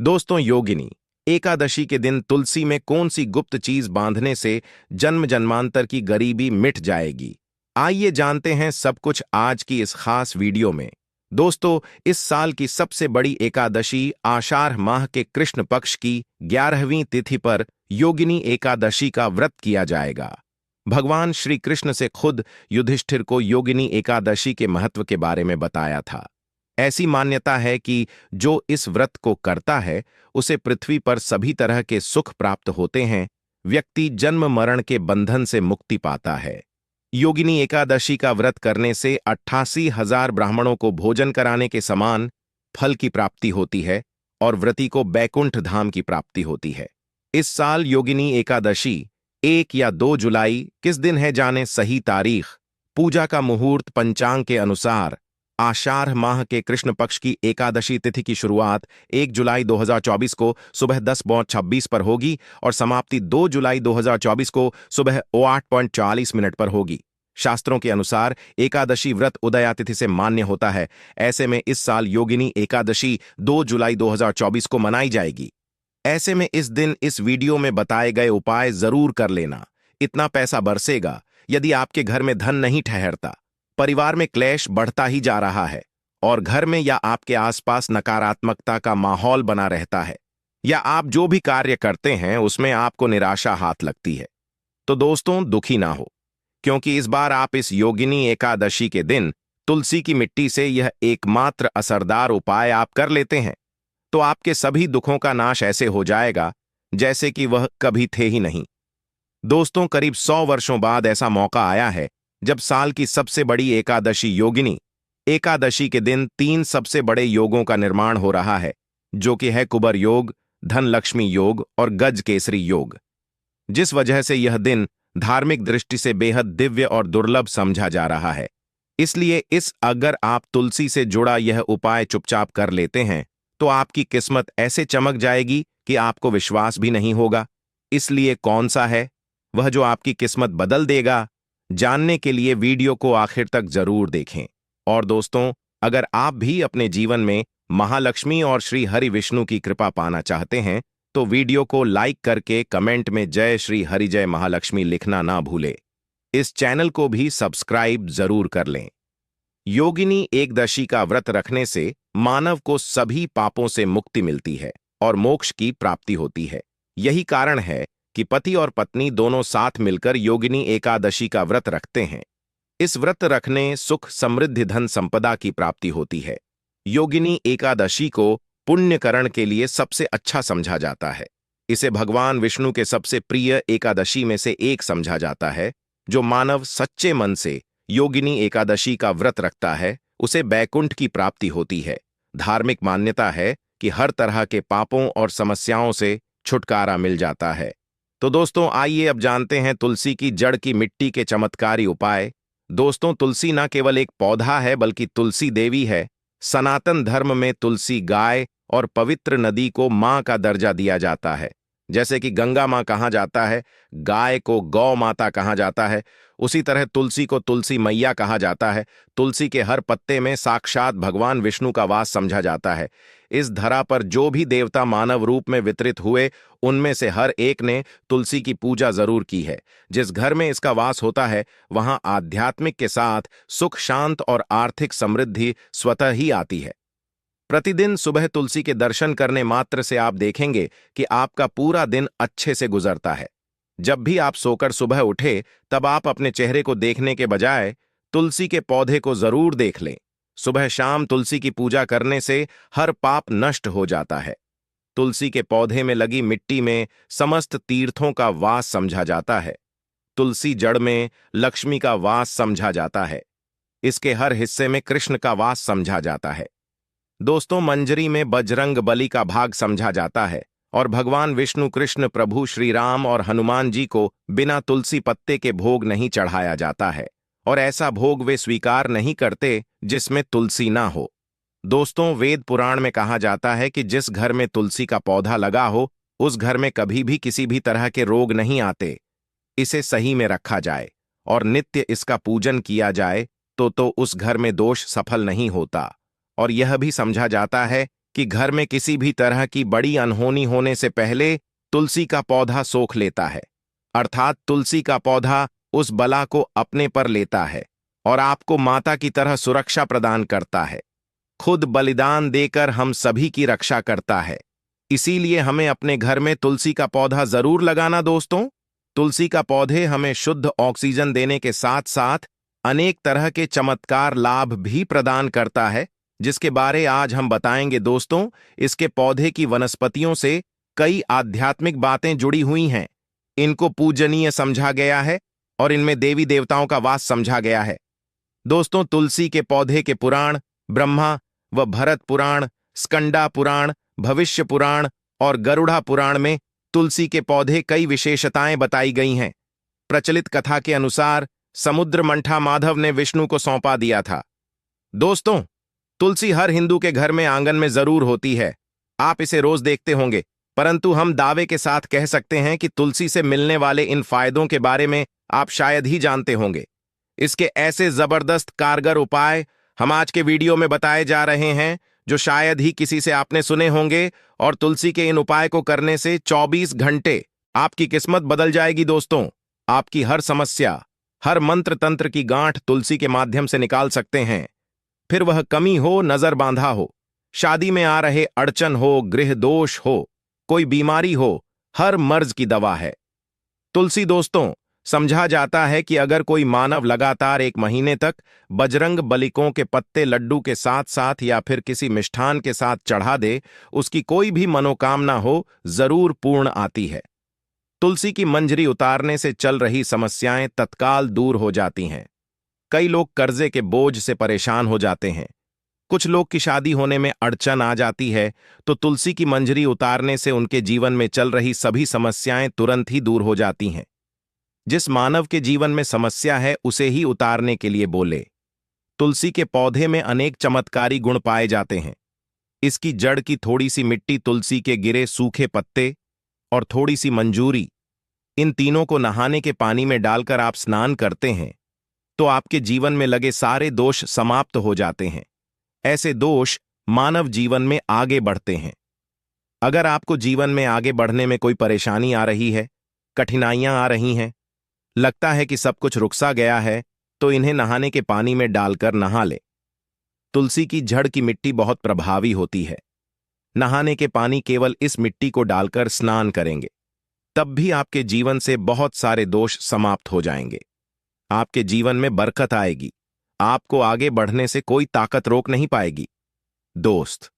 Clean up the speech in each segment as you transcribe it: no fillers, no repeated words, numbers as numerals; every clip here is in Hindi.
दोस्तों, योगिनी एकादशी के दिन तुलसी में कौन सी गुप्त चीज बांधने से जन्म जन्मांतर की गरीबी मिट जाएगी? आइए जानते हैं सब कुछ आज की इस खास वीडियो में। दोस्तों, इस साल की सबसे बड़ी एकादशी आषाढ़ माह के कृष्ण पक्ष की 11वीं तिथि पर योगिनी एकादशी का व्रत किया जाएगा। भगवान श्री कृष्ण से खुद युधिष्ठिर को योगिनी एकादशी के महत्व के बारे में बताया था। ऐसी मान्यता है कि जो इस व्रत को करता है उसे पृथ्वी पर सभी तरह के सुख प्राप्त होते हैं, व्यक्ति जन्म मरण के बंधन से मुक्ति पाता है। योगिनी एकादशी का व्रत करने से 88,000 ब्राह्मणों को भोजन कराने के समान फल की प्राप्ति होती है और व्रती को बैकुंठ धाम की प्राप्ति होती है। इस साल योगिनी एकादशी 1 या 2 जुलाई किस दिन है जाने सही तारीख। पूजा का मुहूर्त पंचांग के अनुसार आषाढ़ माह के कृष्ण पक्ष की एकादशी तिथि की शुरुआत 1 जुलाई 2024 को सुबह 10:26 पर होगी और समाप्ति 2 जुलाई 2024 को सुबह 8:40 पर होगी। शास्त्रों के अनुसार एकादशी व्रत उदया तिथि से मान्य होता है। ऐसे में इस साल योगिनी एकादशी 2 जुलाई 2024 को मनाई जाएगी। ऐसे में इस दिन इस वीडियो में बताए गए उपाय जरूर कर लेना। इतना पैसा बरसेगा। यदि आपके घर में धन नहीं ठहरता, परिवार में क्लेश बढ़ता ही जा रहा है और घर में या आपके आसपास नकारात्मकता का माहौल बना रहता है, या आप जो भी कार्य करते हैं उसमें आपको निराशा हाथ लगती है, तो दोस्तों दुखी ना हो, क्योंकि इस बार आप इस योगिनी एकादशी के दिन तुलसी की मिट्टी से यह एकमात्र असरदार उपाय आप कर लेते हैं तो आपके सभी दुखों का नाश ऐसे हो जाएगा जैसे कि वह कभी थे ही नहीं। दोस्तों, करीब 100 वर्षों बाद ऐसा मौका आया है जब साल की सबसे बड़ी एकादशी योगिनी एकादशी के दिन 3 सबसे बड़े योगों का निर्माण हो रहा है, जो कि है कुबर योग, धन लक्ष्मी योग और गज केसरी योग। जिस वजह से यह दिन धार्मिक दृष्टि से बेहद दिव्य और दुर्लभ समझा जा रहा है। इसलिए अगर आप तुलसी से जुड़ा यह उपाय चुपचाप कर लेते हैं तो आपकी किस्मत ऐसे चमक जाएगी कि आपको विश्वास भी नहीं होगा। इसलिए कौन सा है वह जो आपकी किस्मत बदल देगा? जानने के लिए वीडियो को आखिर तक जरूर देखें। और दोस्तों, अगर आप भी अपने जीवन में महालक्ष्मी और श्री हरि विष्णु की कृपा पाना चाहते हैं तो वीडियो को लाइक करके कमेंट में जय श्री हरि जय महालक्ष्मी लिखना ना भूले। इस चैनल को भी सब्सक्राइब जरूर कर लें। योगिनी एकदशी का व्रत रखने से मानव को सभी पापों से मुक्ति मिलती है और मोक्ष की प्राप्ति होती है। यही कारण है कि पति और पत्नी दोनों साथ मिलकर योगिनी एकादशी का व्रत रखते हैं। इस व्रत रखने सुख, समृद्धि, धन संपदा की प्राप्ति होती है। योगिनी एकादशी को पुण्यकरण के लिए सबसे अच्छा समझा जाता है। इसे भगवान विष्णु के सबसे प्रिय एकादशी में से एक समझा जाता है। जो मानव सच्चे मन से योगिनी एकादशी का व्रत रखता है उसे बैकुंठ की प्राप्ति होती है। धार्मिक मान्यता है कि हर तरह के पापों और समस्याओं से छुटकारा मिल जाता है। तो दोस्तों, आइए अब जानते हैं तुलसी की जड़ की मिट्टी के चमत्कारी उपाय। दोस्तों, तुलसी न केवल एक पौधा है बल्कि तुलसी देवी है। सनातन धर्म में तुलसी गाय और पवित्र नदी को मां का दर्जा दिया जाता है। जैसे कि गंगा मां कहा जाता है, गाय को गौ माता कहा जाता है, उसी तरह तुलसी को तुलसी मैया कहा जाता है। तुलसी के हर पत्ते में साक्षात भगवान विष्णु का वास समझा जाता है। इस धरा पर जो भी देवता मानव रूप में वितरित हुए उनमें से हर एक ने तुलसी की पूजा जरूर की है। जिस घर में इसका वास होता है वहां आध्यात्मिक के साथ सुख, शांत और आर्थिक समृद्धि स्वतः ही आती है। प्रतिदिन सुबह तुलसी के दर्शन करने मात्र से आप देखेंगे कि आपका पूरा दिन अच्छे से गुजरता है। जब भी आप सोकर सुबह उठे तब आप अपने चेहरे को देखने के बजाय तुलसी के पौधे को जरूर देख लें। सुबह शाम तुलसी की पूजा करने से हर पाप नष्ट हो जाता है। तुलसी के पौधे में लगी मिट्टी में समस्त तीर्थों का वास समझा जाता है। तुलसी जड़ में लक्ष्मी का वास समझा जाता है। इसके हर हिस्से में कृष्ण का वास समझा जाता है। दोस्तों, मंजरी में बजरंग बली का भाग समझा जाता है और भगवान विष्णु, कृष्ण, प्रभु श्री राम और हनुमान जी को बिना तुलसी पत्ते के भोग नहीं चढ़ाया जाता है और ऐसा भोग वे स्वीकार नहीं करते जिसमें तुलसी ना हो। दोस्तों, वेद पुराण में कहा जाता है कि जिस घर में तुलसी का पौधा लगा हो उस घर में कभी भी किसी भी तरह के रोग नहीं आते। इसे सही में रखा जाए और नित्य इसका पूजन किया जाए तो उस घर में दोष सफल नहीं होता। और यह भी समझा जाता है कि घर में किसी भी तरह की बड़ी अनहोनी होने से पहले तुलसी का पौधा सोख लेता है, अर्थात तुलसी का पौधा उस बला को अपने पर लेता है और आपको माता की तरह सुरक्षा प्रदान करता है। खुद बलिदान देकर हम सभी की रक्षा करता है। इसीलिए हमें अपने घर में तुलसी का पौधा जरूर लगाना दोस्तों। तुलसी का पौधे हमें शुद्ध ऑक्सीजन देने के साथ साथ अनेक तरह के चमत्कार लाभ भी प्रदान करता है, जिसके बारे आज हम बताएंगे दोस्तों। इसके पौधे की वनस्पतियों से कई आध्यात्मिक बातें जुड़ी हुई हैं। इनको पूजनीय समझा गया है और इनमें देवी देवताओं का वास समझा गया है। दोस्तों, तुलसी के पौधे के पुराण ब्रह्मा व भरत पुराण, स्कंदा पुराण, भविष्य पुराण और गरुड़ा पुराण में तुलसी के पौधे कई विशेषताएं बताई गई हैं। प्रचलित कथा के अनुसार समुद्र मंठा माधव ने विष्णु को सौंपा दिया था। दोस्तों, तुलसी हर हिंदू के घर में आंगन में जरूर होती है। आप इसे रोज देखते होंगे, परंतु हम दावे के साथ कह सकते हैं कि तुलसी से मिलने वाले इन फायदों के बारे में आप शायद ही जानते होंगे। इसके ऐसे जबरदस्त कारगर उपाय हम आज के वीडियो में बताए जा रहे हैं जो शायद ही किसी से आपने सुने होंगे, और तुलसी के इन उपाय को करने से 24 घंटे आपकी किस्मत बदल जाएगी दोस्तों। आपकी हर समस्या, हर मंत्र तंत्र की गांठ तुलसी के माध्यम से निकाल सकते हैं। फिर वह कमी हो, नजर बांधा हो, शादी में आ रहे अड़चन हो, गृह दोष हो, कोई बीमारी हो, हर मर्ज की दवा है तुलसी दोस्तों। समझा जाता है कि अगर कोई मानव लगातार 1 महीने तक बजरंग बलिकों के पत्ते लड्डू के साथ साथ या फिर किसी मिष्ठान के साथ चढ़ा दे, उसकी कोई भी मनोकामना हो जरूर पूर्ण आती है। तुलसी की मंजरी उतारने से चल रही समस्याएं तत्काल दूर हो जाती हैं। कई लोग कर्जे के बोझ से परेशान हो जाते हैं। कुछ लोग की शादी होने में अड़चन आ जाती है, तो तुलसी की मंजरी उतारने से उनके जीवन में चल रही सभी समस्याएं तुरंत ही दूर हो जाती हैं। जिस मानव के जीवन में समस्या है उसे ही उतारने के लिए बोले। तुलसी के पौधे में अनेक चमत्कारी गुण पाए जाते हैं। इसकी जड़ की थोड़ी सी मिट्टी, तुलसी के गिरे सूखे पत्ते और थोड़ी सी मंजूरी, इन तीनों को नहाने के पानी में डालकर आप स्नान करते हैं तो आपके जीवन में लगे सारे दोष समाप्त हो जाते हैं। ऐसे दोष मानव जीवन में आगे बढ़ते हैं। अगर आपको जीवन में आगे बढ़ने में कोई परेशानी आ रही है, कठिनाइयां आ रही हैं, लगता है कि सब कुछ रुक सा गया है, तो इन्हें नहाने के पानी में डालकर नहा ले। तुलसी की जड़ की मिट्टी बहुत प्रभावी होती है। नहाने के पानी केवल इस मिट्टी को डालकर स्नान करेंगे, तब भी आपके जीवन से बहुत सारे दोष समाप्त हो जाएंगे। आपके जीवन में बरकत आएगी। आपको आगे बढ़ने से कोई ताकत रोक नहीं पाएगी। दोस्त,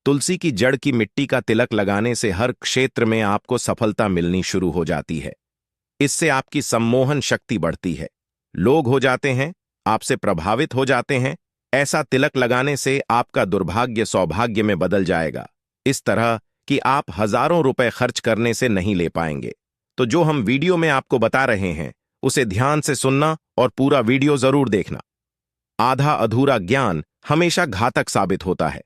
तुलसी की जड़ की मिट्टी का तिलक लगाने से हर क्षेत्र में आपको सफलता मिलनी शुरू हो जाती है। इससे आपकी सम्मोहन शक्ति बढ़ती है। लोग हो जाते हैं, आपसे प्रभावित हो जाते हैं। ऐसा तिलक लगाने से आपका दुर्भाग्य सौभाग्य में बदल जाएगा, इस तरह कि आप हजारों रुपए खर्च करने से नहीं ले पाएंगे। तो जो हम वीडियो में आपको बता रहे हैं उसे ध्यान से सुनना और पूरा वीडियो जरूर देखना। आधा अधूरा ज्ञान हमेशा घातक साबित होता है।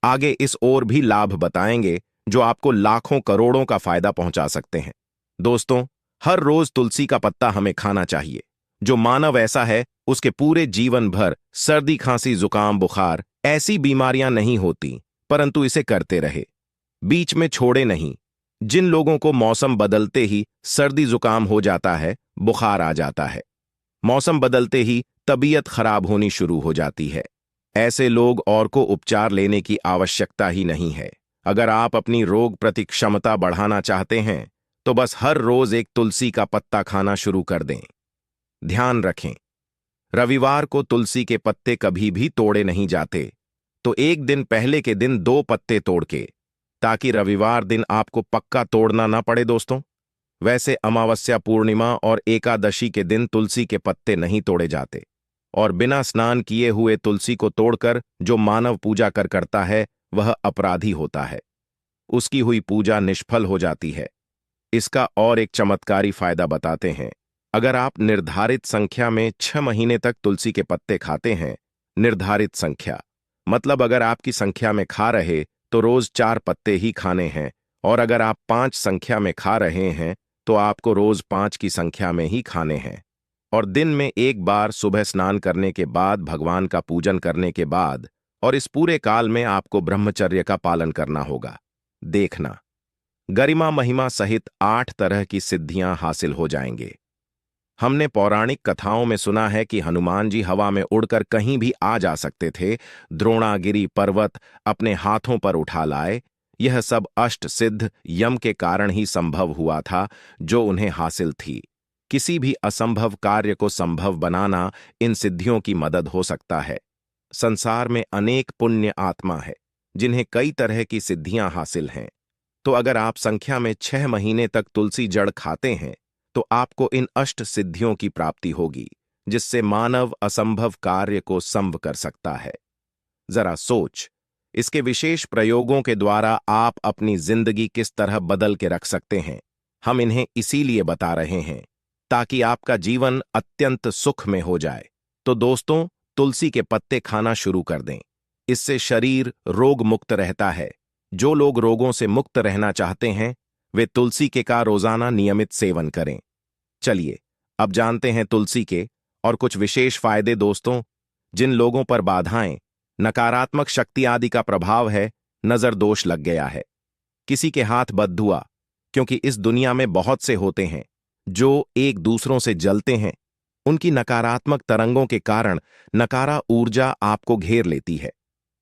आगे इस ओर भी लाभ बताएंगे जो आपको लाखों करोड़ों का फायदा पहुंचा सकते हैं। दोस्तों, हर रोज तुलसी का पत्ता हमें खाना चाहिए। जो मानव ऐसा है उसके पूरे जीवन भर सर्दी, खांसी, जुकाम, बुखार ऐसी बीमारियां नहीं होती, परंतु इसे करते रहे, बीच में छोड़े नहीं। जिन लोगों को मौसम बदलते ही सर्दी जुकाम हो जाता है, बुखार आ जाता है, मौसम बदलते ही तबीयत खराब होनी शुरू हो जाती है, ऐसे लोग और को उपचार लेने की आवश्यकता ही नहीं है। अगर आप अपनी रोग प्रतिक्षमता बढ़ाना चाहते हैं तो बस हर रोज एक तुलसी का पत्ता खाना शुरू कर दें। ध्यान रखें, रविवार को तुलसी के पत्ते कभी भी तोड़े नहीं जाते, तो एक दिन पहले के दिन 2 पत्ते तोड़ के, ताकि रविवार दिन आपको पक्का तोड़ना ना पड़े दोस्तों। वैसे अमावस्या, पूर्णिमा और एकादशी के दिन तुलसी के पत्ते नहीं तोड़े जाते, और बिना स्नान किए हुए तुलसी को तोड़कर जो मानव पूजा करता है वह अपराधी होता है। उसकी हुई पूजा निष्फल हो जाती है। इसका और एक चमत्कारी फायदा बताते हैं। अगर आप निर्धारित संख्या में 6 महीने तक तुलसी के पत्ते खाते हैं, निर्धारित संख्या मतलब अगर आपकी संख्या में खा रहे तो रोज 4 पत्ते ही खाने हैं, और अगर आप 5 संख्या में खा रहे हैं तो आपको रोज 5 की संख्या में ही खाने हैं। और दिन में एक बार सुबह स्नान करने के बाद, भगवान का पूजन करने के बाद और इस पूरे काल में आपको ब्रह्मचर्य का पालन करना होगा। देखना, गरिमा महिमा सहित 8 तरह की सिद्धियां हासिल हो जाएंगे। हमने पौराणिक कथाओं में सुना है कि हनुमान जी हवा में उड़कर कहीं भी आ जा सकते थे, द्रोणागिरी पर्वत अपने हाथों पर उठा लाए। यह सब अष्ट सिद्ध यम के कारण ही संभव हुआ था, जो उन्हें हासिल थी। किसी भी असंभव कार्य को संभव बनाना इन सिद्धियों की मदद हो सकता है। संसार में अनेक पुण्य आत्मा है जिन्हें कई तरह की सिद्धियां हासिल हैं। तो अगर आप संख्या में 6 महीने तक तुलसी जड़ खाते हैं तो आपको इन अष्ट सिद्धियों की प्राप्ति होगी, जिससे मानव असंभव कार्य को संभव कर सकता है। जरा सोच, इसके विशेष प्रयोगों के द्वारा आप अपनी जिंदगी किस तरह बदल के रख सकते हैं। हम इन्हें इसीलिए बता रहे हैं ताकि आपका जीवन अत्यंत सुख में हो जाए। तो दोस्तों, तुलसी के पत्ते खाना शुरू कर दें। इससे शरीर रोग मुक्त रहता है। जो लोग रोगों से मुक्त रहना चाहते हैं वे तुलसी के का रोजाना नियमित सेवन करें। चलिए अब जानते हैं तुलसी के और कुछ विशेष फायदे। दोस्तों, जिन लोगों पर बाधाएं, नकारात्मक शक्ति आदि का प्रभाव है, नजर दोष लग गया है, किसी के हाथ बददुआ, क्योंकि इस दुनिया में बहुत से होते हैं जो एक दूसरों से जलते हैं, उनकी नकारात्मक तरंगों के कारण नकारा ऊर्जा आपको घेर लेती है।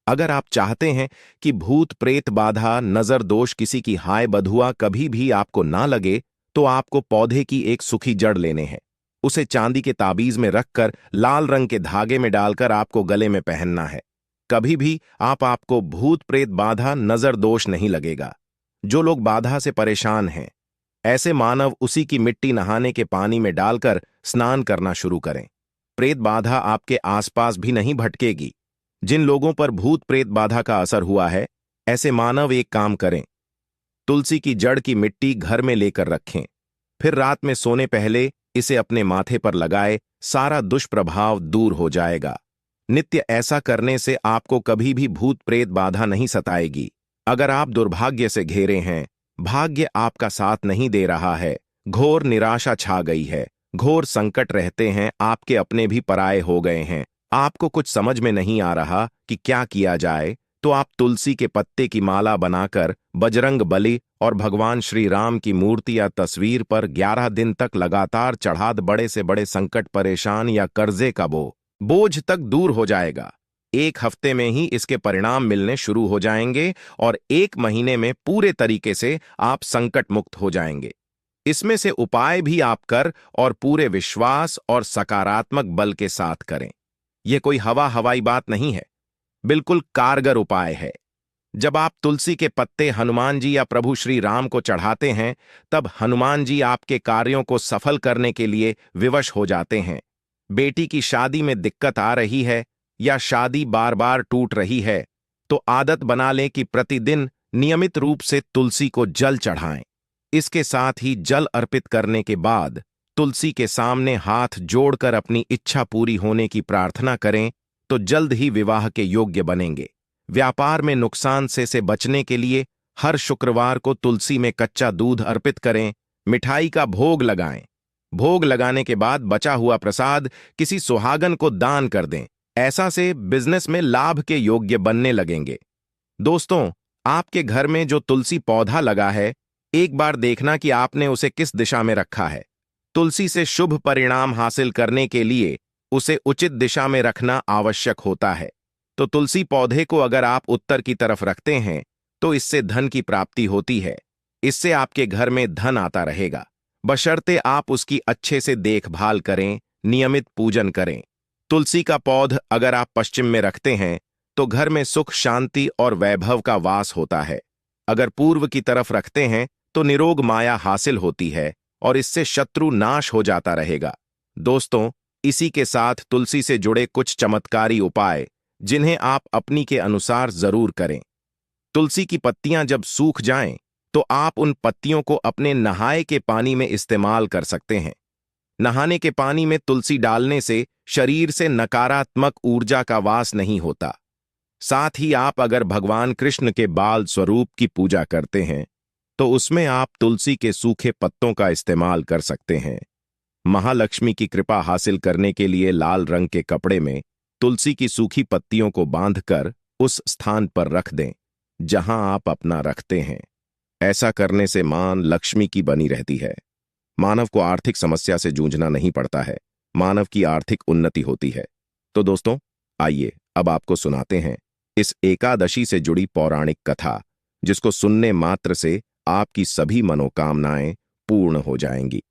अगर आप चाहते हैं कि भूत प्रेत बाधा नजर दोष किसी की हाय बधुआ कभी भी आपको ना लगे, तो आपको पौधे की एक सूखी जड़ लेने हैं। उसे चांदी के ताबीज में रखकर लाल रंग के धागे में डालकर आपको गले में पहनना है। कभी भी आपको भूत प्रेत बाधा नजर दोष नहीं लगेगा। जो लोग बाधा से परेशान हैं, ऐसे मानव उसी की मिट्टी नहाने के पानी में डालकर स्नान करना शुरू करें। प्रेत बाधा आपके आसपास भी नहीं भटकेगी। जिन लोगों पर भूत प्रेत बाधा का असर हुआ है, ऐसे मानव एक काम करें, तुलसी की जड़ की मिट्टी घर में लेकर रखें, फिर रात में सोने पहले इसे अपने माथे पर लगाए, सारा दुष्प्रभाव दूर हो जाएगा। नित्य ऐसा करने से आपको कभी भी भूत प्रेत बाधा नहीं सताएगी। अगर आप दुर्भाग्य से घिरे हैं, भाग्य आपका साथ नहीं दे रहा है, घोर निराशा छा गई है, घोर संकट रहते हैं, आपके अपने भी पराये हो गए हैं, आपको कुछ समझ में नहीं आ रहा कि क्या किया जाए, तो आप तुलसी के पत्ते की माला बनाकर बजरंग बली और भगवान श्री राम की मूर्ति या तस्वीर पर 11 दिन तक लगातार चढ़ा दे। बड़े से बड़े संकट, परेशान या कर्जे का बोझ तक दूर हो जाएगा। 1 हफ्ते में ही इसके परिणाम मिलने शुरू हो जाएंगे और 1 महीने में पूरे तरीके से आप संकट मुक्त हो जाएंगे। इसमें से उपाय भी आप कर और पूरे विश्वास और सकारात्मक बल के साथ करें। यह कोई हवाई बात नहीं है, बिल्कुल कारगर उपाय है। जब आप तुलसी के पत्ते हनुमान जी या प्रभु श्री राम को चढ़ाते हैं, तब हनुमान जी आपके कार्यों को सफल करने के लिए विवश हो जाते हैं। बेटी की शादी में दिक्कत आ रही है या शादी बार बार टूट रही है, तो आदत बना लें कि प्रतिदिन नियमित रूप से तुलसी को जल चढ़ाएं। इसके साथ ही जल अर्पित करने के बाद तुलसी के सामने हाथ जोड़कर अपनी इच्छा पूरी होने की प्रार्थना करें, तो जल्द ही विवाह के योग्य बनेंगे। व्यापार में नुकसान से बचने के लिए हर शुक्रवार को तुलसी में कच्चा दूध अर्पित करें, मिठाई का भोग लगाएं। भोग लगाने के बाद बचा हुआ प्रसाद किसी सुहागन को दान कर दें। ऐसा से बिजनेस में लाभ के योग्य बनने लगेंगे। दोस्तों, आपके घर में जो तुलसी पौधा लगा है, एक बार देखना कि आपने उसे किस दिशा में रखा है। तुलसी से शुभ परिणाम हासिल करने के लिए उसे उचित दिशा में रखना आवश्यक होता है। तो तुलसी पौधे को अगर आप उत्तर की तरफ रखते हैं, तो इससे धन की प्राप्ति होती है। इससे आपके घर में धन आता रहेगा, बशर्ते आप उसकी अच्छे से देखभाल करें, नियमित पूजन करें। तुलसी का पौध अगर आप पश्चिम में रखते हैं, तो घर में सुख, शांति और वैभव का वास होता है। अगर पूर्व की तरफ रखते हैं, तो निरोग माया हासिल होती है और इससे शत्रु नाश हो जाता रहेगा। दोस्तों, इसी के साथ तुलसी से जुड़े कुछ चमत्कारी उपाय, जिन्हें आप अपनी के अनुसार जरूर करें। तुलसी की पत्तियां जब सूख जाएं, तो आप उन पत्तियों को अपने नहाए के पानी में इस्तेमाल कर सकते हैं। नहाने के पानी में तुलसी डालने से शरीर से नकारात्मक ऊर्जा का वास नहीं होता। साथ ही आप अगर भगवान कृष्ण के बाल स्वरूप की पूजा करते हैं, तो उसमें आप तुलसी के सूखे पत्तों का इस्तेमाल कर सकते हैं। महालक्ष्मी की कृपा हासिल करने के लिए लाल रंग के कपड़े में तुलसी की सूखी पत्तियों को बांधकर उस स्थान पर रख दें जहां आप अपना रखते हैं। ऐसा करने से मान लक्ष्मी की बनी रहती है। मानव को आर्थिक समस्या से जूझना नहीं पड़ता है, मानव की आर्थिक उन्नति होती है। तो दोस्तों, आइए अब आपको सुनाते हैं इस एकादशी से जुड़ी पौराणिक कथा, जिसको सुनने मात्र से आपकी सभी मनोकामनाएं पूर्ण हो जाएंगी।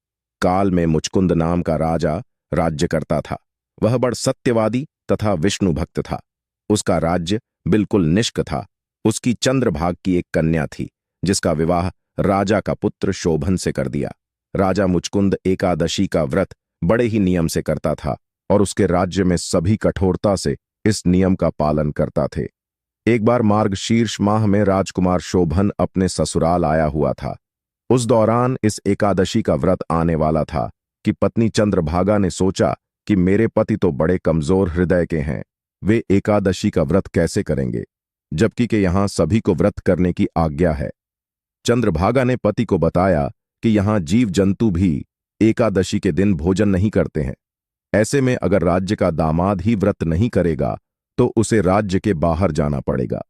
काल में मुचकुंद नाम का राजा राज्य करता था। वह बड़ सत्यवादी तथा विष्णु भक्त था। उसका राज्य बिल्कुल निष्क था। उसकी चंद्रभाग की एक कन्या थी, जिसका विवाह राजा का पुत्र शोभन से कर दिया। राजा मुचकुंद एकादशी का व्रत बड़े ही नियम से करता था और उसके राज्य में सभी कठोरता से इस नियम का पालन करता थे। एक बार मार्गशीर्ष माह में राजकुमार शोभन अपने ससुराल आया हुआ था। उस दौरान इस एकादशी का व्रत आने वाला था कि पत्नी चंद्रभागा ने सोचा कि मेरे पति तो बड़े कमजोर हृदय के हैं, वे एकादशी का व्रत कैसे करेंगे, जबकि कि यहां सभी को व्रत करने की आज्ञा है। चंद्रभागा ने पति को बताया कि यहां जीव जंतु भी एकादशी के दिन भोजन नहीं करते हैं। ऐसे में अगर राज्य का दामाद ही व्रत नहीं करेगा तो उसे राज्य के बाहर जाना पड़ेगा।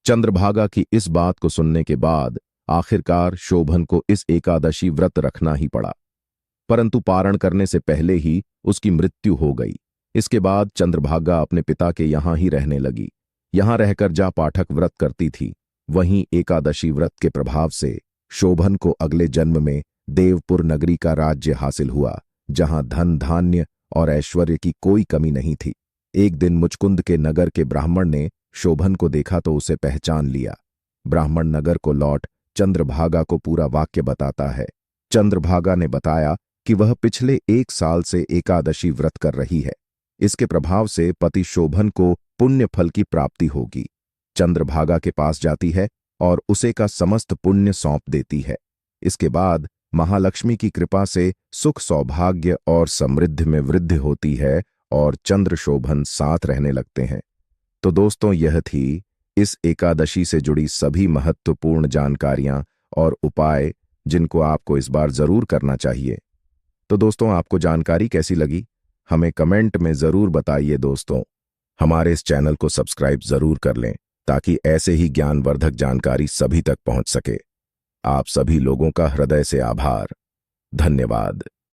चंद्रभागा की इस बात को सुनने के बाद आखिरकार शोभन को इस एकादशी व्रत रखना ही पड़ा, परंतु पारण करने से पहले ही उसकी मृत्यु हो गई। इसके बाद चंद्रभागा अपने पिता के यहां ही रहने लगी। यहां रहकर जा पाठक व्रत करती थी। वहीं एकादशी व्रत के प्रभाव से शोभन को अगले जन्म में देवपुर नगरी का राज्य हासिल हुआ, जहां धन धान्य और ऐश्वर्य की कोई कमी नहीं थी। एक दिन मुचकुंद के नगर के ब्राह्मण ने शोभन को देखा तो उसे पहचान लिया। ब्राह्मण नगर को लौट चंद्रभागा को पूरा वाक्य बताता है। चंद्रभागा ने बताया कि वह पिछले 1 साल से एकादशी व्रत कर रही है। इसके प्रभाव से पति शोभन को पुण्य फल की प्राप्ति होगी। चंद्रभागा के पास जाती है और उसे का समस्त पुण्य सौंप देती है। इसके बाद महालक्ष्मी की कृपा से सुख सौभाग्य और समृद्धि में वृद्धि होती है और चंद्र शोभन साथ रहने लगते हैं। तो दोस्तों, यह थी इस एकादशी से जुड़ी सभी महत्वपूर्ण जानकारियां और उपाय, जिनको आपको इस बार जरूर करना चाहिए। तो दोस्तों, आपको जानकारी कैसी लगी हमें कमेंट में जरूर बताइए। दोस्तों, हमारे इस चैनल को सब्सक्राइब जरूर कर लें ताकि ऐसे ही ज्ञानवर्धक जानकारी सभी तक पहुंच सके। आप सभी लोगों का हृदय से आभार। धन्यवाद।